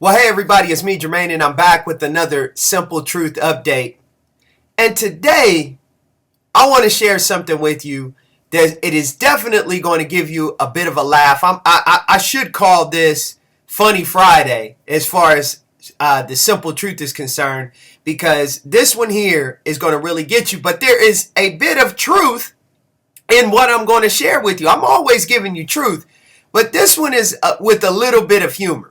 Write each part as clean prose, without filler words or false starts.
Well, hey everybody, it's me, Jermaine, and I'm back with another Simple Truth update. And today, I want to share something with you that it is definitely going to give you a bit of a laugh. I should call this Funny Friday as far as the Simple Truth is concerned, because this one here is going to really get you. But there is a bit of truth in what I'm going to share with you. I'm always giving you truth, but this one is with a little bit of humor.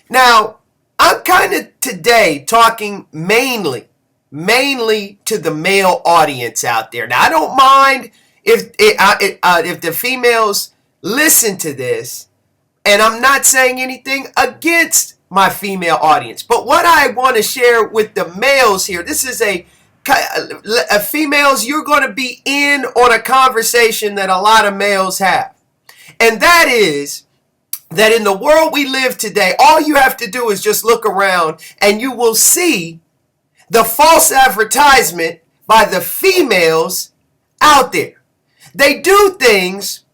Now, I'm kind of today talking mainly to the male audience out there. Now, I don't mind if the females listen to this, and I'm not saying anything against my female audience. But what I want to share with the males here, this is a females, you're going to be in on a conversation that a lot of males have, and that is that in the world we live today, all you have to do is just look around and you will see the false advertisement by the females out there. They do things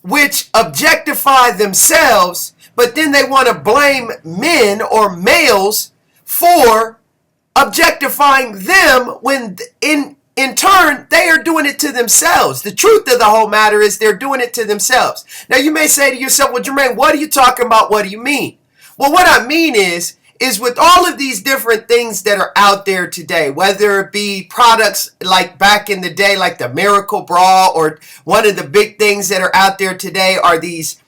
which objectify themselves, but then they want to blame men or males for objectifying them when in turn, they are doing it to themselves. The truth of the whole matter is they're doing it to themselves. Now, you may say to yourself, well, Jermaine, what are you talking about? What do you mean? Well, what I mean is with all of these different things that are out there today, whether it be products like back in the day, like the Miracle Bra, or one of the big things that are out there today are these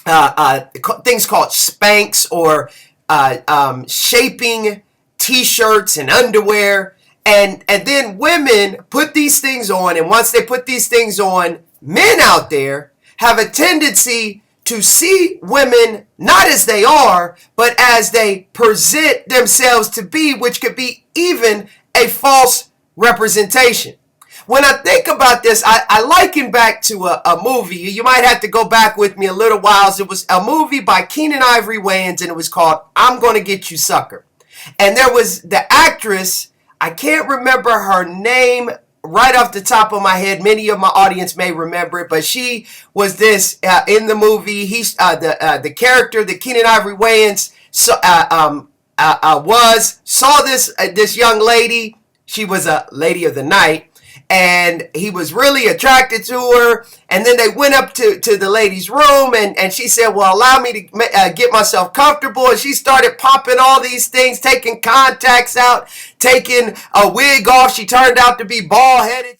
things called Spanx or shaping t-shirts and underwear. And then women put these things on, and once they put these things on, men out there have a tendency to see women not as they are, but as they present themselves to be, which could be even a false representation. When I think about this, I liken back to a movie. You might have to go back with me a little while. It was a movie by Keenen Ivory Wayans, and it was called I'm Gonna Get You, Sucker. And there was the actress, I can't remember her name right off the top of my head. Many of my audience may remember it, but she was this in the movie. He's the character that Keenen Ivory Wayans saw this young lady. She was a lady of the night, and he was really attracted to her. And then they went up to the lady's room, and she said, well, allow me to get myself comfortable. And she started popping all these things, taking contacts out, taking a wig off. She turned out to be bald-headed.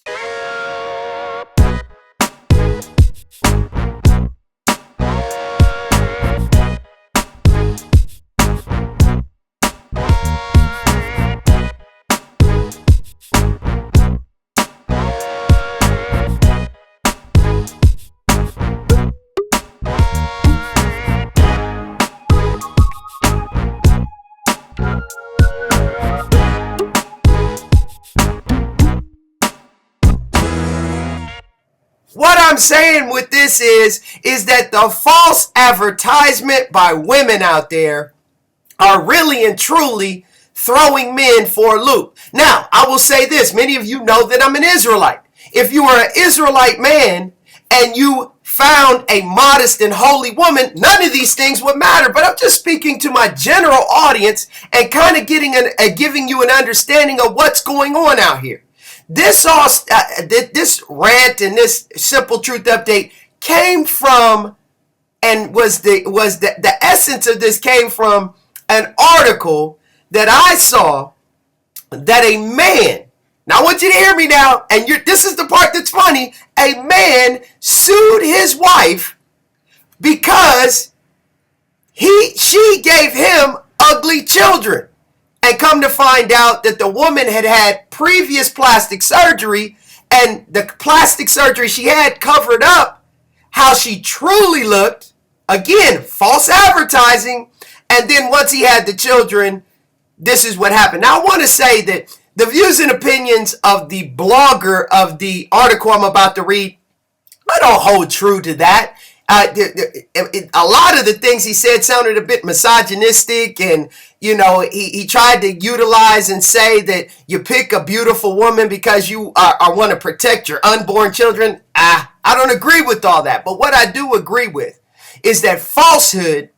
What I'm saying with this is that the false advertisement by women out there are really and truly throwing men for a loop. Now, I will say this. Many of you know that I'm an Israelite. If you are an Israelite man and you found a modest and holy woman, none of these things would matter. But I'm just speaking to my general audience and kind of giving you an understanding of what's going on out here. This rant and this Simple Truth update came from, and was the essence of this came from an article that I saw that a man, now I want you to hear me now, and this is the part that's funny, a man sued his wife because she gave him ugly children. And come to find out that the woman had had previous plastic surgery, and the plastic surgery she had covered up how she truly looked. Again, false advertising. And then once he had the children, this is what happened. Now, I want to say that the views and opinions of the blogger of the article I'm about to read, I don't hold true to that. A lot of the things he said sounded a bit misogynistic, and he tried to utilize and say that you pick a beautiful woman because you want to protect your unborn children. I don't agree with all that, but what I do agree with is that falsehood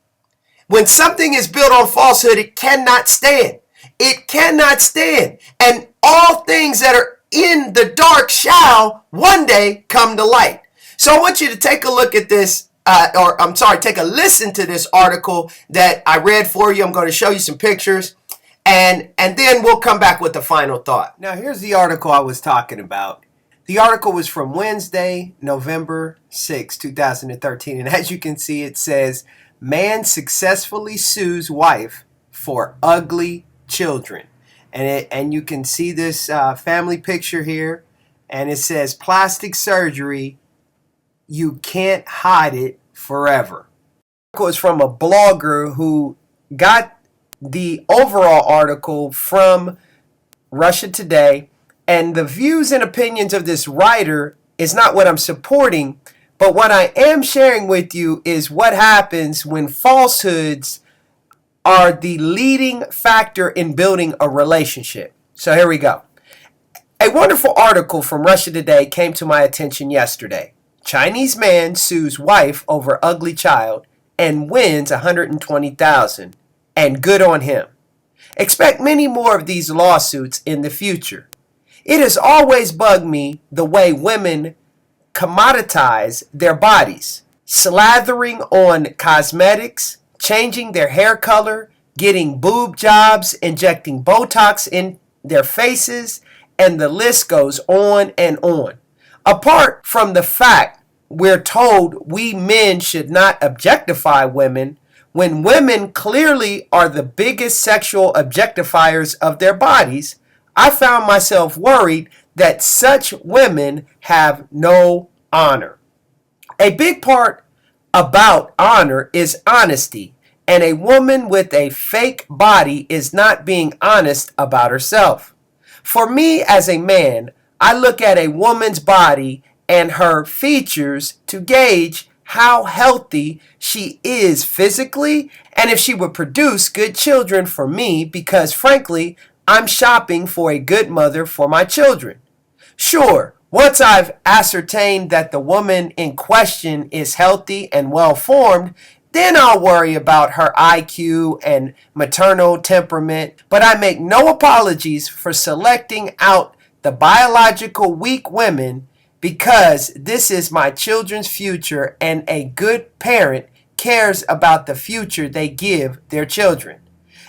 When something is built on falsehood, it cannot stand. It cannot stand. And all things that are in the dark shall one day come to light. So I want you to take a look at this, take a listen to this article that I read for you. I'm going to show you some pictures, and then we'll come back with the final thought. Now, here's the article I was talking about. The article was from Wednesday, November 6, 2013, and as you can see, it says, "Man successfully sues wife for ugly children." And you can see this family picture here, and it says, "Plastic surgery, you can't hide it forever." The article is from a blogger who got the overall article from Russia Today, and the views and opinions of this writer is not what I'm supporting, but what I am sharing with you is what happens when falsehoods are the leading factor in building a relationship. So here we go. A wonderful article from Russia Today came to my attention yesterday. Chinese man sues wife over ugly child and wins $120,000, and good on him. Expect many more of these lawsuits in the future. It has always bugged me the way women commoditize their bodies, slathering on cosmetics, changing their hair color, getting boob jobs, injecting Botox in their faces, and the list goes on and on. Apart from the fact we're told we men should not objectify women, when women clearly are the biggest sexual objectifiers of their bodies, I found myself worried that such women have no honor. A big part about honor is honesty, and a woman with a fake body is not being honest about herself. For me as a man, I look at a woman's body and her features to gauge how healthy she is physically and if she would produce good children for me, because frankly, I'm shopping for a good mother for my children. Sure, once I've ascertained that the woman in question is healthy and well-formed, then I'll worry about her IQ and maternal temperament, but I make no apologies for selecting out the biological weak women, because this is my children's future, and a good parent cares about the future they give their children.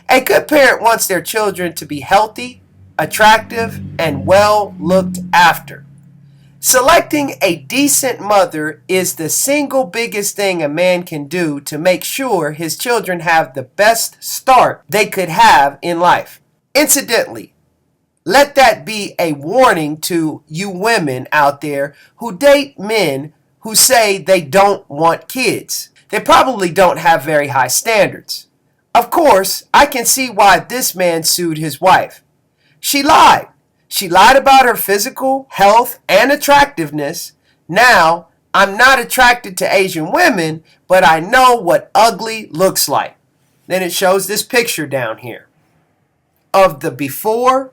A good parent wants their children to be healthy, attractive, and well looked after. Selecting a decent mother is the single biggest thing a man can do to make sure his children have the best start they could have in life. Incidentally, let that be a warning to you women out there who date men who say they don't want kids. They probably don't have very high standards. Of course, I can see why this man sued his wife. She lied. She lied about her physical health and attractiveness. Now, I'm not attracted to Asian women, but I know what ugly looks like. Then it shows this picture down here of the before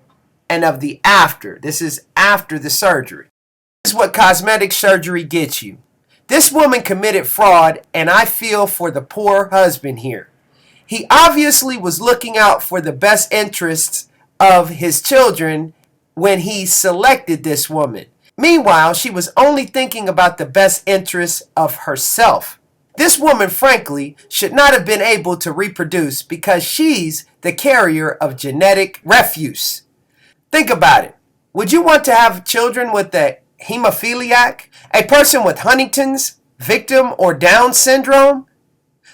and of the after. This is after the surgery. This is what cosmetic surgery gets you. This woman committed fraud, and I feel for the poor husband here. He obviously was looking out for the best interests of his children when he selected this woman. Meanwhile, she was only thinking about the best interests of herself. This woman, frankly, should not have been able to reproduce because she's the carrier of genetic refuse. Think about it. Would you want to have children with a hemophiliac, a person with Huntington's, victim, or Down syndrome?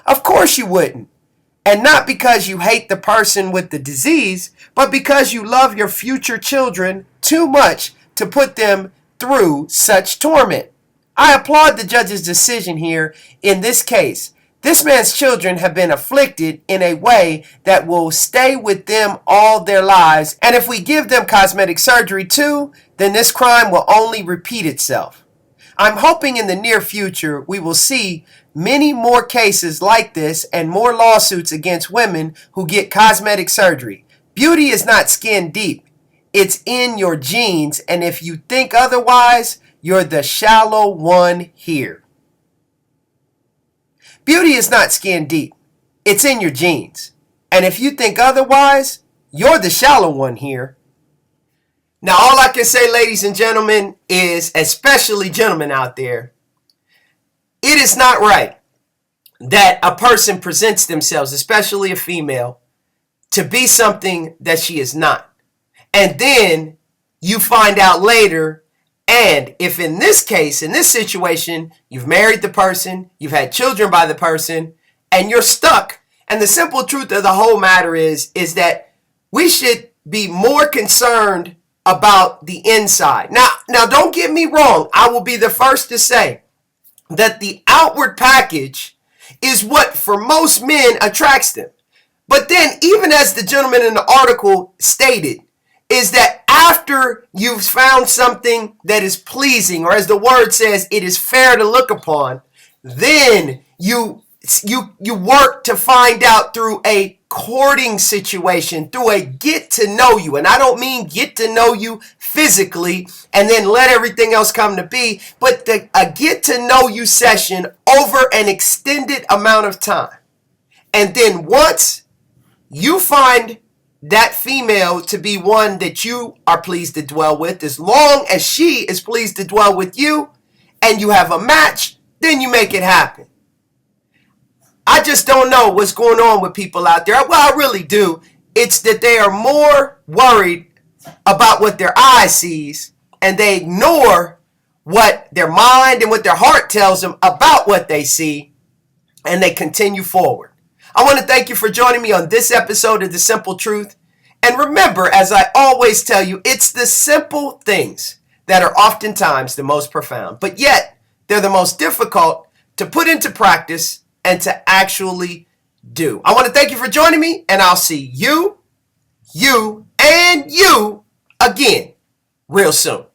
Of course you wouldn't. And not because you hate the person with the disease, but because you love your future children too much to put them through such torment. I applaud the judge's decision here in this case. This man's children have been afflicted in a way that will stay with them all their lives, and if we give them cosmetic surgery too, then this crime will only repeat itself. I'm hoping in the near future we will see many more cases like this and more lawsuits against women who get cosmetic surgery. Beauty is not skin deep. It's in your genes, and if you think otherwise, you're the shallow one here. Beauty is not skin deep. It's in your genes. And if you think otherwise, you're the shallow one here. Now, all I can say, ladies and gentlemen, is, especially gentlemen out there, it is not right that a person presents themselves, especially a female, to be something that she is not. And then you find out later, and if in this case, in this situation, you've married the person, you've had children by the person, and you're stuck. And the simple truth of the whole matter is that we should be more concerned about the inside. Now, don't get me wrong. I will be the first to say that the outward package is what for most men attracts them. But then, even as the gentleman in the article stated, is that after you've found something that is pleasing, or as the word says, it is fair to look upon, then you work to find out through a courting situation, through a get to know you. And I don't mean get to know you physically and then let everything else come to be, but a get to know you session over an extended amount of time. And then once you find that female to be one that you are pleased to dwell with, as long as she is pleased to dwell with you and you have a match, then you make it happen. I just don't know what's going on with people out there. Well, I really do. It's that they are more worried about what their eye sees, and they ignore what their mind and what their heart tells them about what they see, and they continue forward. I want to thank you for joining me on this episode of The Simple Truth. And remember, as I always tell you, it's the simple things that are oftentimes the most profound, but yet they're the most difficult to put into practice and to actually do. I want to thank you for joining me, and I'll see you, and you again real soon.